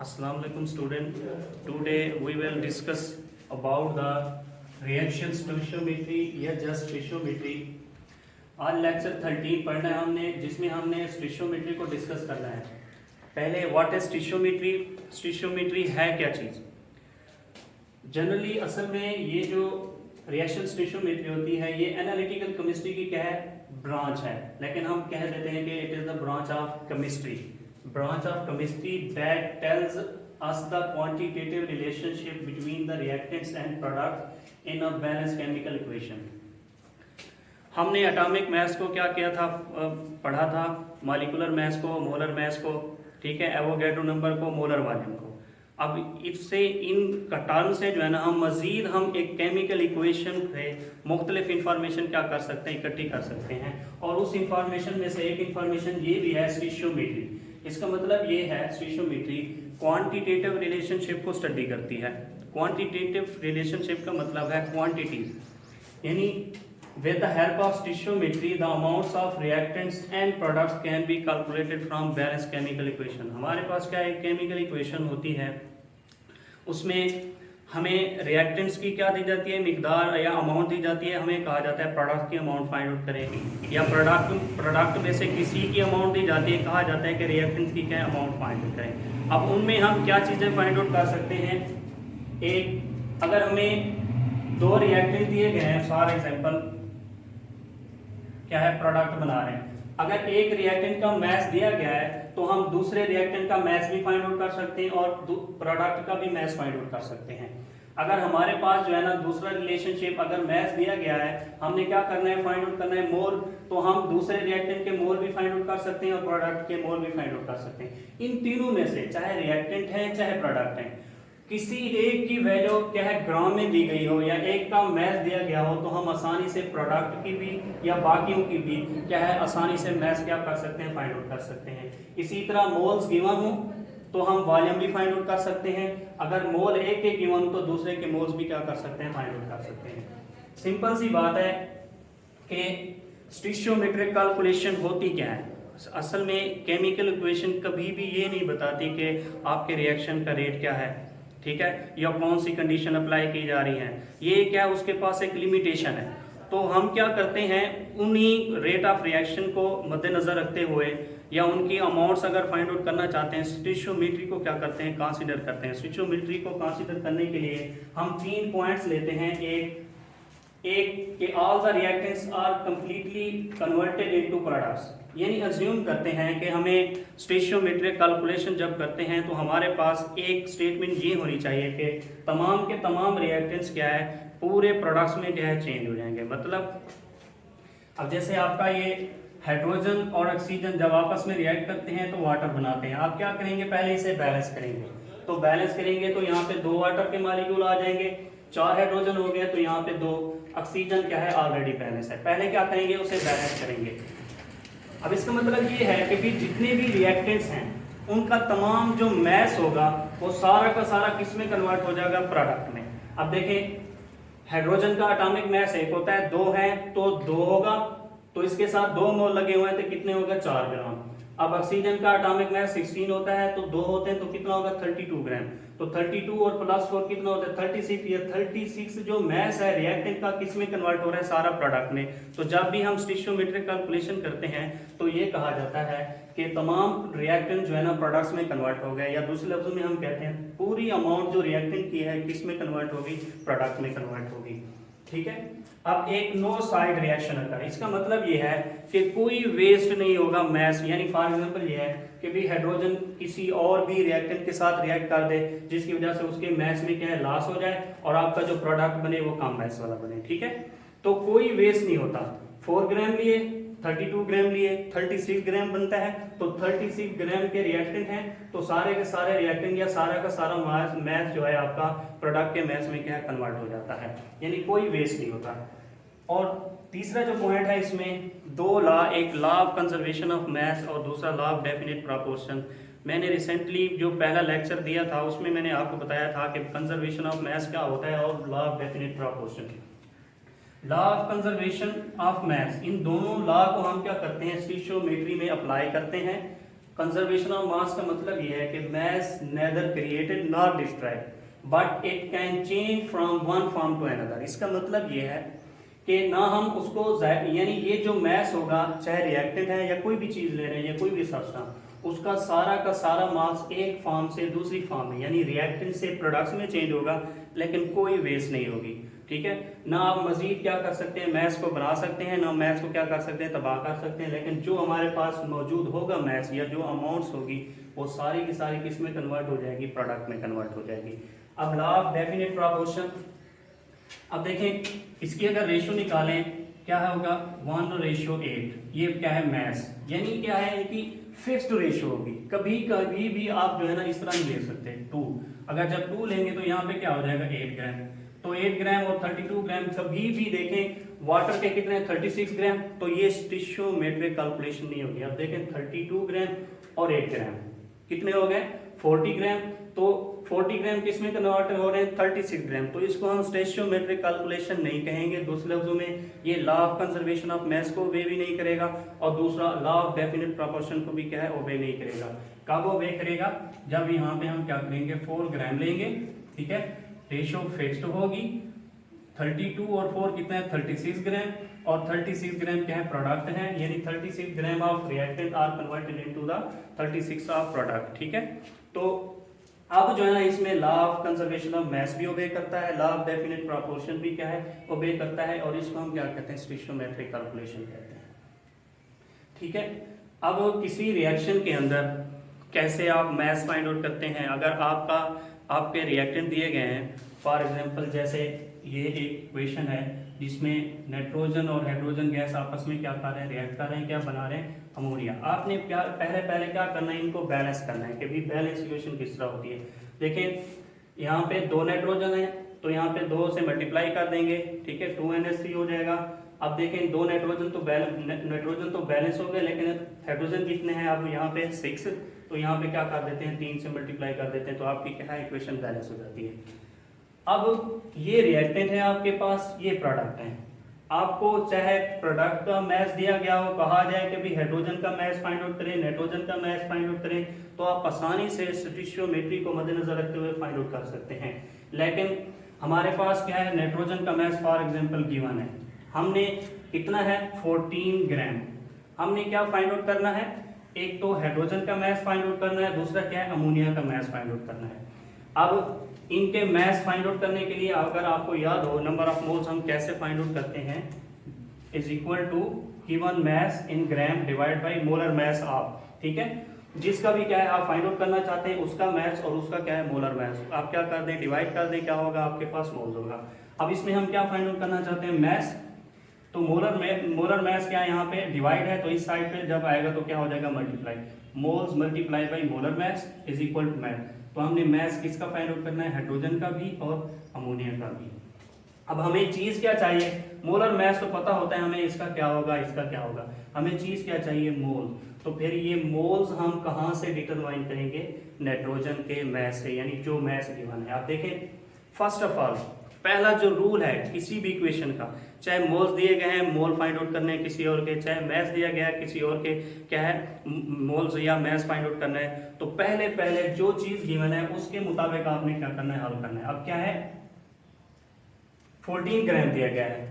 Assalamu alaikum student. Today we will discuss about the reaction stoichiometry या just stoichiometry. आज lecture 13 पढ़ना है हमने, जिसमें हमने स्टोइचियोमेट्री को डिस्कस करना है. पहले व्हाट इज स्टोइचियोमेट्री? स्टोइचियोमेट्री है क्या चीज़? जनरली असल में ये जो रिएक्शन स्टोइचियोमेट्री होती है ये एनालिटिकल केमिस्ट्री की क्या है, ब्रांच है. लेकिन हम कह देते हैं कि it is the branch of chemistry. Branch of chemistry that tells us the quantitative relationship between the reactants and products in a balanced chemical equation. हमने एटॉमिक मैथ्स को क्या किया था, पढ़ा था, मॉलिक्यूलर मैथ्स को, मोलर मैथ्स को, ठीक है, एवोगैड्रो नंबर को, मोलर वॉल्यूम को. अब इससे इन टर्म से जो है ना हम एक केमिकल इक्वेशन से मुख्तलिफ इंफॉर्मेशन क्या कर सकते हैं, इकट्ठी कर सकते हैं. और उस इंफॉर्मेशन में से एक इंफॉर्मेशन ये भी है स्टोइचियोमेट्री. इसका मतलब ये है स्टोइचियोमेट्री क्वांटिटेटिव रिलेशनशिप को स्टडी करती है. क्वांटिटेटिव रिलेशनशिप का मतलब है क्वांटिटीज, यानी with the help of stoichiometry the amounts of reactants and products can be calculated from balanced chemical equation. हमारे पास क्या एक केमिकल इक्वेशन होती है, उसमें हमें रिएक्टेंट्स की क्या दी जाती है, मिकदार या अमाउंट दी जाती है. हमें कहा जाता है प्रोडक्ट की अमाउंट फाइंड आउट करें, या प्रोडक्ट में से किसी की अमाउंट दी जाती है, कहा जाता है कि रिएक्टेंट्स की क्या अमाउंट फाइंड आउट करें. अब उनमें हम क्या चीज़ें फाइंड आउट कर सकते हैं. एक, अगर हमें दो रिएक्टेंट दिए गए हैं, फॉर एग्जांपल क्या है, प्रोडक्ट बना रहे हैं, अगर एक रिएक्टेंट का मैस दिया गया है तो हम दूसरे रिएक्टेंट का मैस भी फाइंड आउट कर सकते हैं और प्रोडक्ट का भी मैस फाइंड आउट कर सकते हैं. अगर हमारे पास जो है ना दूसरा रिलेशनशिप, अगर मैस दिया गया है, हमने क्या करना है, फाइंड आउट करना है मोल, तो हम दूसरे रिएक्टेंट के मोल भी फाइंड आउट कर सकते हैं और प्रोडक्ट के मोल भी फाइंड आउट कर सकते हैं. इन तीनों में से चाहे रिएक्टेंट है चाहे प्रोडक्ट है, किसी एक की वैल्यू क्या है ग्राम में दी गई हो या एक का मैस दिया गया हो, तो हम आसानी से प्रोडक्ट की भी या बाकियों की भी क्या है आसानी से मैस क्या कर सकते हैं, फाइंड आउट कर सकते हैं. इसी तरह मोल्स गिवन हो तो हम वॉल्यूम भी फाइंड आउट कर सकते हैं. अगर मोल एक के गिवन हो तो दूसरे के मोल्स भी क्या कर सकते हैं, फाइंड आउट कर सकते हैं. सिंपल सी बात है कि स्टोइचियोमेट्रिक कैलकुलेशन होती क्या है. असल में केमिकल इक्वेशन कभी भी ये नहीं बताती कि आपके रिएक्शन का रेट क्या है, ठीक है, या कौन सी कंडीशन अप्लाई की जा रही है. ये क्या है, उसके पास एक लिमिटेशन है. तो हम क्या करते हैं, उन्हीं रेट ऑफ रिएक्शन को मद्देनजर रखते हुए या उनकी अमाउंट्स अगर फाइंड आउट करना चाहते हैं, स्टोइचियोमेट्री को क्या करते हैं, कंसीडर करते हैं. स्टोइचियोमेट्री को कंसीडर करने के लिए हम 3 पॉइंट्स लेते हैं. एक कि all the reactants are completely converted into products, यानी अज्यूम करते हैं कि हमें स्टोइचियोमेट्रिक कैलकुलेशन जब करते हैं तो हमारे पास एक स्टेटमेंट ये होनी चाहिए कि तमाम के तमाम रिएक्टेंट्स क्या है पूरे प्रोडक्ट्स में क्या है चेंज हो जाएंगे. मतलब अब जैसे आपका ये हाइड्रोजन और ऑक्सीजन जब आपस में रिएक्ट करते हैं तो वाटर बनाते हैं. आप क्या करेंगे, पहले इसे बैलेंस करेंगे. तो बैलेंस करेंगे तो यहाँ पे 2 वाटर के मॉलिक्यूल आ जाएंगे, 4 हाइड्रोजन हो गया, तो यहाँ पे 2 ऑक्सीजन क्या है ऑलरेडी बैलेंस है. पहले क्या करेंगे, उसे बैलेंस करेंगे. अब इसका मतलब ये है कि भी जितने भी रिएक्टेंट्स हैं उनका तमाम जो मैस होगा वो सारा का सारा किस में कन्वर्ट हो जाएगा, प्रोडक्ट में. अब देखें, हाइड्रोजन का एटॉमिक मैस एक होता है, 2 है तो 2 होगा, तो इसके साथ 2 मोल लगे हुए हैं तो कितने होगा, 4 ग्राम. अब ऑक्सीजन का एटॉमिक मैस 16 होता है तो 2 होते हैं तो कितना होगा, 32 ग्राम. तो 32 और +4 कितना होता है, 36. ये 36 जो मैस है रिएक्टेंट का किस में कन्वर्ट हो रहा है, सारा प्रोडक्ट में. तो जब भी हम स्टोइचियोमेट्रिक कैलकुलेशन करते हैं तो ये कहा जाता है कि तमाम रिएक्टेंट जो है ना प्रोडक्ट्स में कन्वर्ट हो गए, या दूसरे लफ्जों में हम कहते हैं पूरी अमाउंट जो रिएक्टेंट की है किस में कन्वर्ट होगी, प्रोडक्ट में कन्वर्ट होगी. ठीक है. अब एक नो साइड रिएक्शन अगर, इसका मतलब ये है कि कोई वेस्ट नहीं होगा मैस. यानी फॉर एग्जांपल ये है कि भी हाइड्रोजन किसी और भी रिएक्टेंट के साथ रिएक्ट कर दे जिसकी वजह से उसके मैस में क्या है लॉस हो जाए और आपका जो प्रोडक्ट बने वो कम मैस वाला बने. ठीक है. तो कोई वेस्ट नहीं होता. 4 ग्राम लिए, 32 ग्राम लिए, 36 ग्राम बनता है. तो 36 ग्राम के रिएक्टेंट हैं तो सारे के सारे रिएक्टेंट या सारा का सारा मैस जो है आपका प्रोडक्ट के मैस में क्या है कन्वर्ट हो जाता है, यानी कोई वेस्ट नहीं होता. और तीसरा जो पॉइंट है इसमें 2 लॉ, एक law of conservation of mess और दूसरा लॉ ऑफ डेफिनेट प्रोपोर्शन. मैंने रिसेंटली जो पहला लेक्चर दिया था उसमें मैंने आपको बताया था कि कंजर्वेशन ऑफ मैस क्या होता है और law of definite proportion. Law of conservation of mass, इन दोनों लॉ को हम क्या करते हैं, स्टोइचियोमेट्री में अप्लाई करते हैं. कंजर्वेशन ऑफ मास का मतलब ये है कि mass neither created nor destroyed but it can change from one form to another. इसका मतलब ये है कि ना हम उसको यानी ये जो मास होगा, चाहे रिएक्टेंट है या कोई भी चीज़ ले रहे हैं या कोई भी सब्सटेंस, उसका सारा का सारा मास एक फॉर्म से दूसरी फॉर्म में यानी रिएक्टेंट से प्रोडक्ट्स में चेंज होगा, लेकिन कोई वेस्ट नहीं होगी। ठीक है, ना आप मजीद क्या कर सकते हैं, मैथ्स को बना सकते हैं, ना मैथ्स को क्या कर सकते हैं, तबाह कर सकते हैं, लेकिन जो हमारे पास मौजूद होगा मैथ्स या जो अमाउंट्स होगी वो सारी की सारी किस में कन्वर्ट हो जाएगी, प्रोडक्ट में कन्वर्ट हो जाएगी। अब लॉ ऑफ डेफिनेट प्रोपोर्शन, अब देखें इसकी अगर रेशियो निकालें क्या होगा 1:8। ये क्या है मैथ्स, यानी क्या है कि फिक्स्ड रेशियो होगी, कभी कभी भी आप जो है ना इस तरह नहीं ले सकते 2। अगर जब 2 लेंगे तो यहाँ पे क्या हो जाएगा 8 ग्राम, तो 8 ग्राम और 32 ग्राम कभी भी देखें वाटर के कितने 36 ग्राम, तो ये स्टिशियोमेट्रिक कैलकुलेशन नहीं होगी। अब देखें 32 ग्राम और 8 ग्राम कितने हो गए 40 ग्राम, तो 40 ग्राम किस में कन्वर्ट हो रहे हैं 36 ग्राम, तो इसको हम स्टेशियोमेट्रिक कैलकुलेशन नहीं कहेंगे। दूसरे लफ्जों में ये लॉ ऑफ कंजर्वेशन ऑफ मास को ओबे भी नहीं करेगा और दूसरा लॉ ऑफ डेफिनेट प्रोपोर्शन को भी क्या है ओबे नहीं करेगा। कब ओबे करेगा, जब यहाँ पे हम क्या करेंगे 4 ग्राम लेंगे, ठीक है, रेशियो फिक्स्ड होगी, 32 और 4 कितना है 36 ग्राम, और 36 ग्राम क्या है प्रोडक्ट है, यानी 36 gram of reactant are converted into the 36 of product. ठीक है, तो अब जो है ना इसमें law of conservation of mass भी ओबे करता है, लॉ ऑफ डेफिनेट प्रोपोर्शन भी क्या है ओबे करता है, और इसको हम क्या कहते हैं स्टिशियोमेट्रिक कैलकुलेशन कहते हैं। ठीक है, अब किसी रिएक्शन के अंदर कैसे आप मास फाइंड आउट करते हैं, अगर आपके रिएक्टेंट दिए गए हैं, फॉर एग्जांपल जैसे ये एक इक्वेशन है जिसमें नाइट्रोजन और हाइड्रोजन गैस आपस में क्या कर रहे हैं रिएक्ट कर रहे हैं, क्या बना रहे हैं अमोनिया। आपने क्या पहले क्या करना है, इनको बैलेंस करना है कि भी बैलेंस इक्वेशन किस तरह होती है। देखिए यहाँ पे 2 नाइट्रोजन है तो यहाँ पे 2 से मल्टीप्लाई कर देंगे, ठीक है, 2NH3 हो जाएगा। अब देखें 2 नाइट्रोजन तो बैलेंस हो गए, लेकिन हाइड्रोजन कितने हैं अब यहाँ पे 6, तो यहाँ पे क्या कर देते हैं 3 से मल्टीप्लाई कर देते हैं, तो आपकी क्या है इक्वेशन बैलेंस हो जाती है। अब ये रिएक्टेंट है आपके पास, ये प्रोडक्ट है, आपको चाहे प्रोडक्ट का मास दिया गया हो, कहा जाए कि भी हाइड्रोजन का मास फाइंड आउट करें, नाइट्रोजन का मास फाइंड आउट करें, तो आप आसानी से स्टिशियोमेट्री को मद्देनजर रखते हुए फाइंड आउट कर सकते हैं। लेकिन हमारे पास क्या है नाइट्रोजन का मास फॉर एग्जांपल गिवन है, हमने कितना है 14 ग्राम, हमने क्या फाइंड आउट करना है, एक तो हाइड्रोजन का मास फाइंड आउट करना है, दूसरा क्या है अमोनिया का मास फाइंड आउट करना है। अब इनके मास फाइंड आउट करने के लिए अगर आपको याद हो नंबर ऑफ मोल्स हम कैसे फाइंड आउट करते हैं, is equal to given mass in gram divide by molar mass of, ठीक है, जिसका भी क्या है आप फाइंड आउट करना चाहते हैं उसका मास और उसका क्या है मोलर मास, आप क्या कर दें डिवाइड कर दें, क्या होगा आपके पास मोल्स होगा। अब इसमें हम क्या फाइंड आउट करना चाहते हैं मास, तो मोलर मास क्या है यहाँ पे डिवाइड है, तो इस साइड पे जब आएगा तो क्या हो जाएगा multiply, moles multiply by molar mass is equal to mass. तो हमने मास किसका फाइंड आउट करना है हाइड्रोजन का भी और अमोनिया का भी। अब हमें चीज क्या चाहिए, मोलर मास तो पता होता है हमें इसका क्या होगा इसका क्या होगा, हमें चीज क्या चाहिए मोल। तो फिर ये मोल्स हम कहाँ से डिटरमाइन करेंगे, नाइट्रोजन के मास से, यानी जो मास गिवन है। आप देखें फर्स्ट ऑफ ऑल पहला जो रूल है किसी भी इक्वेशन का, चाहे मोल्स दिए गए हैं मोल फाइंड आउट करने हैं किसी और के, चाहे मास दिया गया है किसी और के, क्या है मोल्स या मास फाइंड आउट करना है, तो पहले जो चीज गिवन है उसके मुताबिक आपने क्या करना है हल करना है। अब क्या है 14 ग्राम दिया गया है,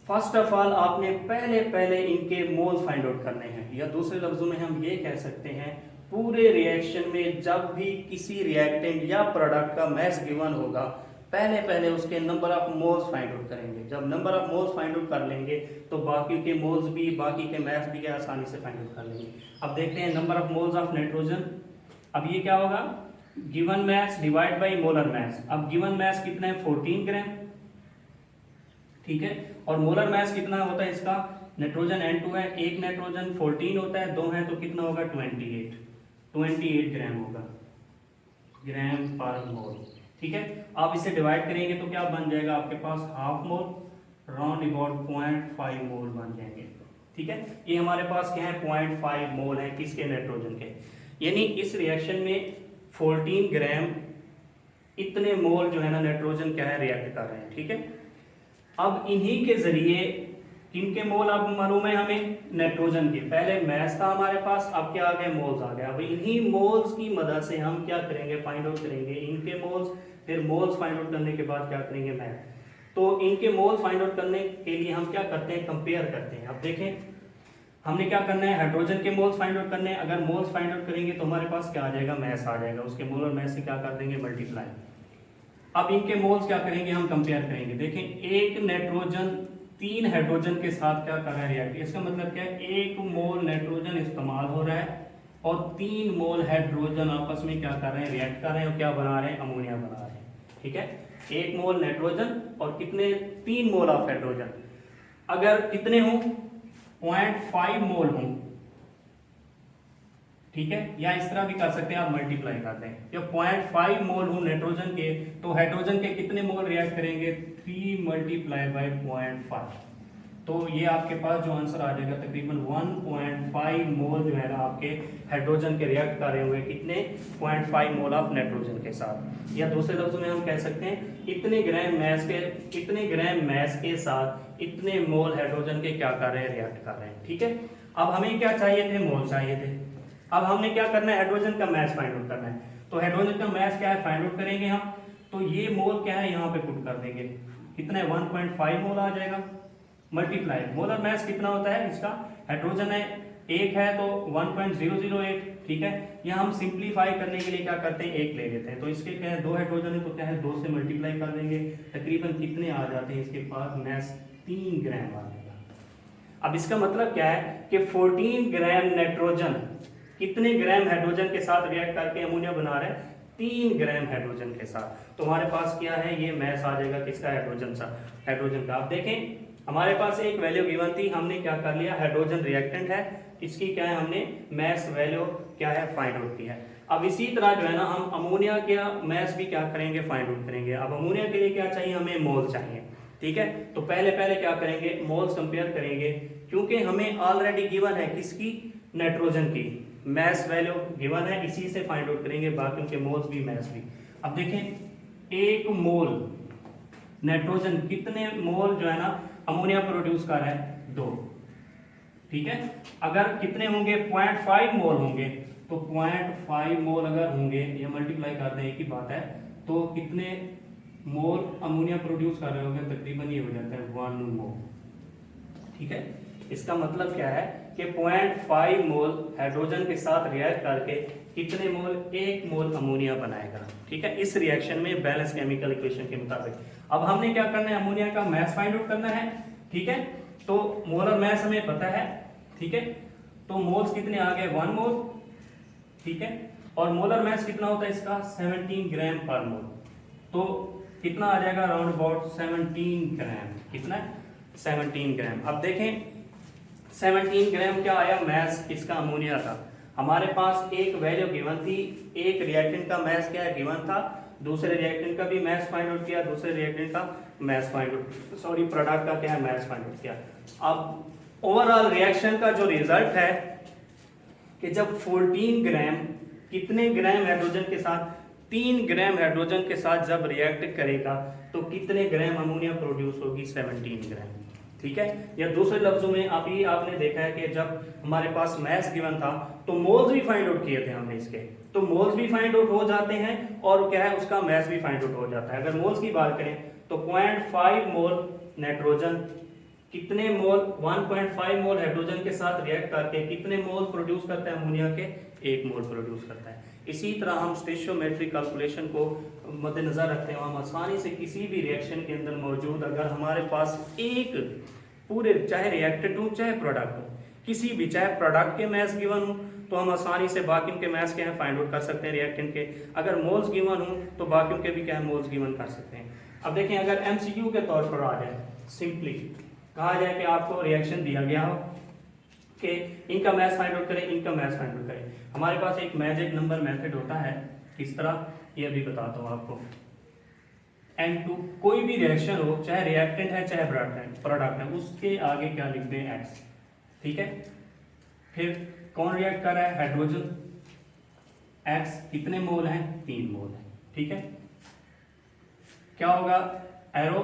फर्स्ट ऑफ ऑल आपने पहले इनके मोल फाइंड आउट करने हैं, या दूसरे लफ्जों में हम ये कह सकते हैं पूरे रिएक्शन में जब भी किसी रिएक्टेंट या प्रोडक्ट का मास गिवन होगा पहले उसके number of moles find out करेंगे। जब number of moles find out कर लेंगे तो बाकी के मोल्स भी बाकी के मास भी आसानी से फाइंड आउट कर लेंगे। अब देखते हैं number of moles of nitrogen, अब ये क्या होगा given mass divide by molar मास। अब गिवन मास कितना है 14 ग्राम, ठीक है, और मोलर मास कितना होता है इसका, नाइट्रोजन N2 है, एक नाइट्रोजन 14 होता है, 2 है तो कितना होगा 28 ग्राम होगा, ग्राम पर मोल, ठीक है। आप इसे डिवाइड करेंगे तो क्या बन जाएगा आपके पास हाफ मोल, राउंड अबाउट 0.5 मोल बन जाएंगे, ठीक है। ये हमारे पास क्या है 0.5 मोल है किसके नाइट्रोजन के, यानी इस रिएक्शन में 14 ग्राम इतने मोल जो है ना नाइट्रोजन क्या है रिएक्ट कर रहे हैं, ठीक है। अब इन्हीं के जरिए किनके मोल अब मालूम है हमें, नाइट्रोजन के। पहले मैस था हमारे पास, अब क्या आ गए, मोल्स आ गए। अब इन्हीं मोल्स की मदद से हम क्या करेंगे, फाइंड आउट करेंगे इनके मोल्स, फिर मोल्स फाइंड आउट करने के बाद क्या करेंगे, मैथ। तो इनके मोल्स फाइंड आउट करने के लिए हम क्या करते हैं, कंपेयर करते हैं। अब देखें हमने क्या करना है, हाइड्रोजन के मोल्स फाइंड आउट करने हैं। अगर मोल्स फाइंड आउट करेंगे तो हमारे पास क्या आ जाएगा, मैस आ जाएगा। उसके मोल और मैस से क्या कर देंगे, मल्टीप्लाई। अब इनके मोल्स क्या करेंगे, हम कंपेयर करेंगे। देखें एक नाइट्रोजन 3 हाइड्रोजन के साथ क्या कर रहा है, रिएक्ट। इसका मतलब क्या है, 1 मोल नाइट्रोजन इस्तेमाल हो रहा है और 3 मोल हाइड्रोजन आपस में क्या कर रहे हैं, रिएक्ट कर रहे हैं और क्या बना रहे हैं, अमोनिया बना रहे हैं। ठीक है, 1 मोल नाइट्रोजन और कितने, 3 मोल ऑफ हाइड्रोजन। अगर कितने हों, 0.5 मोल हों, ठीक है, या इस तरह भी कर सकते हैं आप, मल्टीप्लाई करते हैं। जब 0.5 मोल हो नाइट्रोजन के, तो हाइड्रोजन के कितने मोल रिएक्ट करेंगे, 3 मल्टीप्लाई बाई 0.5। तो ये आपके पास जो आंसर आ जाएगा तकरीबन 1.5 मोल जो है ना आपके हाइड्रोजन के रिएक्ट कर रहे हुए कितने, 0.5 मोल ऑफ नाइट्रोजन के साथ। या दूसरे लफ्जों में हम कह सकते हैं इतने ग्राम मैस के साथ इतने मोल हाइड्रोजन के क्या कर रहे हैं, रिएक्ट कर रहे हैं। ठीक है, अब हमें क्या चाहिए थे, मोल चाहिए थे। अब हमने क्या करना है, हाइड्रोजन का मैस फाइंड आउट करना है। तो हाइड्रोजन का मैस क्या है, फाइंड आउट करेंगे हम। तो ये मोल क्या है, यहाँ पे पुट कर देंगे, कितना है, 1.5 मोल आ जाएगा, मल्टीप्लाई मोलर मैस कितना होता है इसका, हाइड्रोजन है 1 है तो 1.008। ठीक है, या हम सिंप्लीफाई करने के लिए क्या करते हैं, 1 ले लेते हैं। तो इसके क्या है, 2 हाइड्रोजन है तो क्या है, 2 से मल्टीप्लाई कर देंगे। तकरीबन कितने आ जाते हैं इसके पास मैस, 3 ग्राम आ जाएगा। अब इसका मतलब क्या है कि 14 ग्राम नाइट्रोजन कितने ग्राम हाइड्रोजन के साथ रिएक्ट करके अमोनिया बना रहे हैं, 3 ग्राम हाइड्रोजन के साथ। तो हमारे पास क्या है, ये मैस आ जाएगा किसका, हाइड्रोजन का। आप देखें हमारे पास एक वैल्यू गिवन थी, हमने क्या कर लिया, हाइड्रोजन रिएक्टेंट है, इसकी क्या है, हमने मैस वैल्यू क्या है, फाइंड आउट की है। अब इसी तरह जो है ना हम अमोनिया का मैस भी क्या करेंगे, फाइंड आउट करेंगे। अब अमोनिया के लिए क्या चाहिए, हमें मोल चाहिए। ठीक है, तो पहले क्या करेंगे, मोल्स कंपेयर करेंगे, क्योंकि हमें ऑलरेडी गिवन है किसकी, नाइट्रोजन की मैस वैल्यू गिवन है, इसी से फाइंड आउट करेंगे, बाकी के मोल्स भी मैस भी। अब देखें 1 मोल नाइट्रोजन कितने मोल जो है ना अमोनिया प्रोड्यूस कर रहा है, 2। ठीक है, अगर कितने होंगे, 0.5 मोल होंगे, तो 0.5 मोल अगर होंगे, ये मल्टीप्लाई कर दें, एक ही बात है, तो कितने मोल अमोनिया प्रोड्यूस कर रहे होंगे, तकरीबन ये हो जाता है 1 मोल। ठीक है, इसका मतलब क्या है कि 0.5 मोल हाइड्रोजन के साथ रिएक्ट करके कितने मोल, 1 मोल अमोनिया बनाएगा। ठीक है, इस रिएक्शन में बैलेंस केमिकल इक्वेशन के मुताबिक। अब हमने क्या करना है, अमोनिया का मैस फाइंड आउट करना है। ठीक है, तो मोलर मैस हमें पता है। ठीक है, तो मोल्स कितने आ गए, 1 मोल। ठीक है, और मोलर मैस कितना होता है इसका, 17 ग्राम पर मोल। तो कितना आ जाएगा, अराउंड अबाउट 17 ग्राम। कितना है, 17 ग्राम। अब देखें 17 ग्राम क्या आया, मैस इसका अमोनिया का। हमारे पास एक वैल्यू गिवन थी, एक रिएक्टेंट का मैस क्या है, गिवन था, दूसरे रिएक्टेंट का भी मैस फाइंड आउट किया, दूसरे रिएक्टेंट का mass find out, sorry product का क्या है, मैस फाइंड आउट किया। अब ओवरऑल रिएक्शन का जो रिजल्ट है कि जब 14 ग्राम कितने ग्राम हाइड्रोजन के साथ, 3 ग्राम हाइड्रोजन के साथ जब रिएक्ट करेगा तो कितने ग्राम अमोनिया प्रोड्यूस होगी, 17 ग्राम। ठीक है, या दूसरे लफ्जों में आपने देखा है कि जब हमारे पास मैस गिवन था तो मोल्स भी फाइंड आउट किए थे हमने इसके, तो मोल्स भी फाइंड आउट हो जाते हैं और क्या है उसका मैस भी फाइंड आउट हो जाता है। अगर मोल्स की बात करें तो 0.5 मोल नाइट्रोजन कितने मोल, 1.5 मोल हाइड्रोजन के साथ रिएक्ट करके कितने मोल प्रोड्यूस करता है अमोनिया के, 1 मोल प्रोड्यूस करता है। इसी तरह हम स्टोइचियोमेट्रिक कैलकुलेशन को मद्देनजर रखते हैं, हम आसानी से किसी भी रिएक्शन के अंदर मौजूद अगर हमारे पास एक पूरे, चाहे रिएक्टेंट हो चाहे प्रोडक्ट हो, किसी भी, चाहे प्रोडक्ट के मैस गिवन हो तो हम आसानी से बाकियों के मैस क्या है फाइंड आउट कर सकते हैं रिएक्टेंट के। अगर मोल्स गिवन हो तो बाकियों के भी क्या है मोल्स गिवन कर सकते हैं। अब देखें अगर एमसीक्यू के तौर पर आ जाए, सिंपली कहा जाए कि आपको रिएक्शन दिया गया हो कि इनका मैस फाइंड आउट करें, इनका मैस फाइंड आउट करें। हमारे पास एक मैजिक नंबर मेथड होता है, किस तरह ये भी बताता हूँ आपको। N2 कोई भी रिएक्शन हो, चाहे रिएक्टेंट है चाहे प्रोडक्ट है, उसके आगे क्या लिखते हैं, X। ठीक है, फिर कौन रिएक्ट कर रहा है, हाइड्रोजन, X कितने मोल हैं, 3 मोल है। ठीक है, क्या होगा, एरो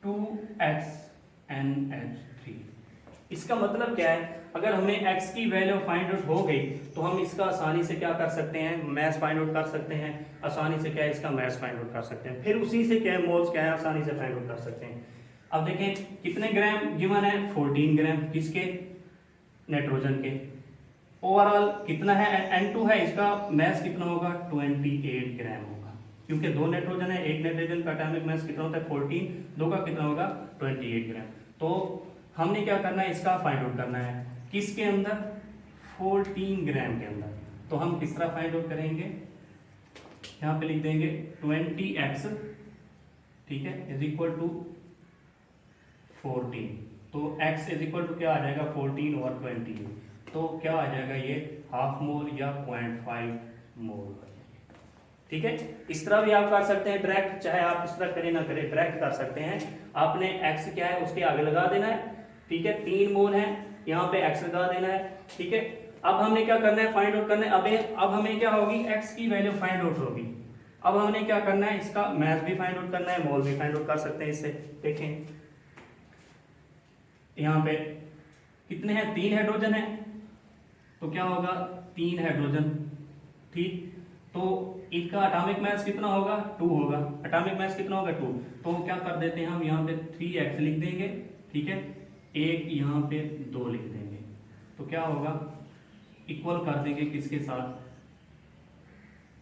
2x NH3। इसका मतलब क्या है, अगर हमें x की वैल्यू फाइंड आउट हो गई तो हम इसका आसानी से क्या कर सकते हैं, मैथ फाइंड आउट कर सकते हैं, आसानी से क्या है इसका मैथ फाइंड आउट कर सकते हैं, फिर उसी से क्या है मोल्स क्या है आसानी से फाइंड आउट कर सकते हैं। अब देखें कितने ग्राम गिवन है, 14 ग्राम, किसके, नाइट्रोजन के। ओवरऑल कितना है, N2 है, इसका मैथ कितना होगा, 28 ग्राम होगा, क्योंकि दो नाइट्रोजन है, एक नाइट्रोजन का एटॉमिक मैथ कितना होता है 14, दो का कितना होगा 28 ग्राम। तो हमने क्या करना है, इसका फाइंड आउट करना है, किसके अंदर, 14 ग्राम के अंदर। तो हम किस तरह फाइंड आउट करेंगे, यहाँ पे लिख देंगे 20x, ठीक है, इज इक्वल टू 14। तो x इज इक्वल टू क्या आ जाएगा, 14 और 20, तो क्या आ जाएगा ये हाफ मोल या 0.5 मोल। ठीक है, इस तरह भी आप कर सकते हैं डायरेक्ट, चाहे आप इस तरह करें ना करें डायरेक्ट कर सकते हैं। आपने x क्या है उसके आगे लगा देना है, ठीक है, 3 मोल है, यहाँ पे x लगा देना है, ठीक है। अब हमने क्या करना है, फाइंड आउट करना है। अब हमें क्या होगी, x की वैल्यू फाइंड आउट होगी। अब हमने क्या करना है, इसका मैथ भी फाइंड आउट करना है, मोल भी फाइंड आउट कर सकते हैं इससे। देखें यहाँ पे कितने हैं, 3 हाइड्रोजन है, तो क्या होगा 3 हाइड्रोजन, ठीक। तो इसका एटॉमिक मास कितना होगा, 2 होगा, एटॉमिक मास कितना होगा 2। तो क्या कर देते हैं हम यहाँ पे 3x लिख देंगे, ठीक है, एक यहाँ पे 2 लिख देंगे, तो क्या होगा इक्वल कर देंगे किसके साथ।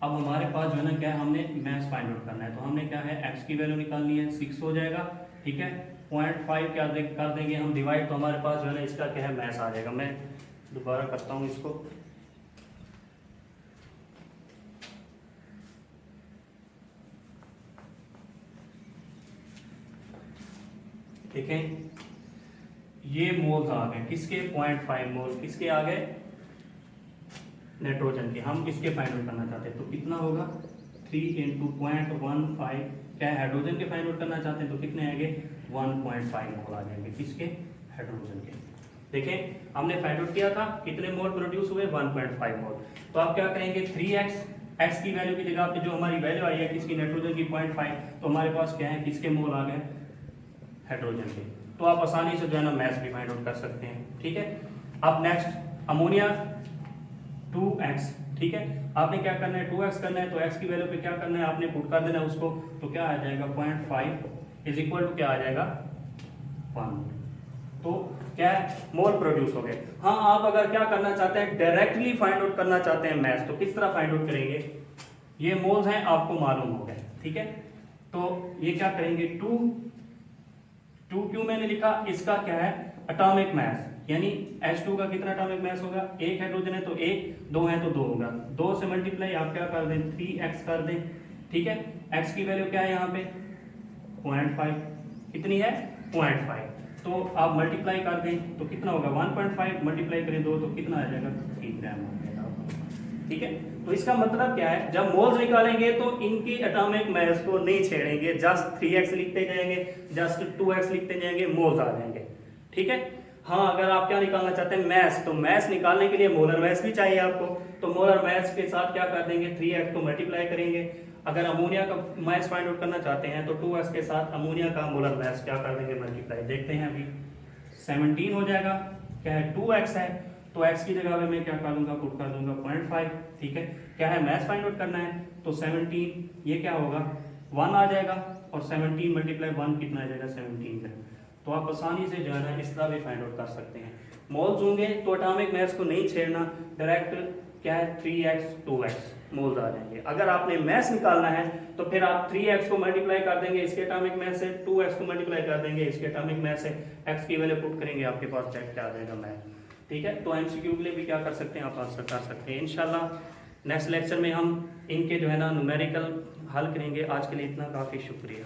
अब हमारे पास जो है ना क्या है, हमने मैथ फाइंड आउट करना है, तो हमने क्या है x की वैल्यू निकालनी है, 6 हो जाएगा, ठीक है, 0.5 क्या कर देंगे हम डिवाइड, तो हमारे पास जो है ना इसका क्या है मैथ आ जाएगा। मैं दोबारा करता हूँ इसको, देखें ये मोल्स आ गए किसके, 0.5 मोल किसके आ गए, नाइट्रोजन के। हम इसके फाइंड आउट करना चाहते हैं, तो कितना होगा 3 × 0.15, क्या हाइड्रोजन के फाइंड आउट करना चाहते हैं, तो कितने आएंगे 1.5 मोल आ जाएंगे, किसके, हाइड्रोजन के। देखें हमने फाइंड आउट किया था, कितने मोल प्रोड्यूस हुए, 1.5 मोल। तो आप क्या करेंगे, 3x, x की वैल्यू की जगह पे जो हमारी वैल्यू आई है किसकी, नाइट्रोजन की 0.5, तो हमारे पास क्या है, किसके मोल आ गए, हाइड्रोजन के। तो आप आसानी से जो है ना मैथ भी फाइंड आउट कर सकते हैं, ठीक है। अब नेक्स्ट अमोनिया 2x, ठीक है, आपने क्या करना है 2x करना है, तो x की वैल्यू पे क्या करना है, आपने पुट कर देना है उसको, तो क्या आ जाएगा 0.5 इज इक्वल टू क्या आ जाएगा 1। तो क्या है, मोल प्रोड्यूस हो गए। हाँ, आप अगर क्या करना चाहते हैं, डायरेक्टली फाइंड आउट करना चाहते हैं मैथ, तो किस तरह फाइंड आउट करेंगे, ये मोल्स हैं आपको मालूम हो गए, ठीक है। तो ये क्या करेंगे, 2 क्यों मैंने लिखा, इसका क्या है एटॉमिक मास, यानी H2 का कितना एटॉमिक मास होगा, एक हाइड्रोजन है तो 1, 2 है तो 2 होगा, 2 से मल्टीप्लाई आप क्या कर दें 3x कर दें, ठीक है। x की वैल्यू क्या है यहाँ पे 0.5, कितनी है 0.5, तो आप मल्टीप्लाई कर दें तो कितना होगा 1.5 मल्टीप्लाई करें 2 तो कितना आ जाएगा 3 ग्राम हो जाएगा, ठीक है। तो इसका मतलब क्या है, जब मोल्स निकालेंगे तो इनकी एटॉमिक मास को नहीं छेड़ेंगे, जस्ट 3x लिखते जाएंगे, जस्ट 2x लिखते जाएंगे, मोल्स आ जाएंगे, ठीक है। हाँ, अगर आप क्या निकालना चाहते हैं मैस, तो मैस निकालने के लिए मोलर मैस भी चाहिए आपको, तो मोलर मैस के साथ क्या कर देंगे 3x को मल्टीप्लाई करेंगे। अगर अमोनिया का मैस फाइंड आउट करना चाहते हैं तो 2x के साथ अमोनिया का मोलर मैस क्या कर देंगे मल्टीप्लाई, देखते हैं अभी 17 हो जाएगा, क्या है 2x है, तो x की जगह पे मैं क्या कर दूंगा, पुट कर दूंगा 0.5, ठीक है। क्या है मैथ फाइंड आउट करना है, तो 17 ये क्या होगा 1 आ जाएगा, और 17 मल्टीप्लाई 1 कितना आ जाएगा 17 ग्राम। तो आप आसानी से जो है ना इस तरह भी फाइंड आउट कर सकते हैं। मोल्स होंगे तो एटॉमिक मास को नहीं छेड़ना, डायरेक्ट क्या है 3x 2x मोल्स आ जाएंगे। अगर आपने मास निकालना है तो फिर आप 3x को मल्टीप्लाई कर देंगे इसके एटॉमिक मास से, 2x को मल्टीप्लाई कर देंगे इसके एटॉमिक मास से, x की वैल्यू पुट करेंगे, आपके पास चेक क्या आ जाएगा मैथ, ठीक है। तो MCQ के लिए भी क्या कर सकते हैं, आप आंसर कर सकते हैं। इंशाल्लाह नेक्स्ट लेक्चर में हम इनके जो है ना न्यूमेरिकल हल करेंगे। आज के लिए इतना काफ़ी, शुक्रिया।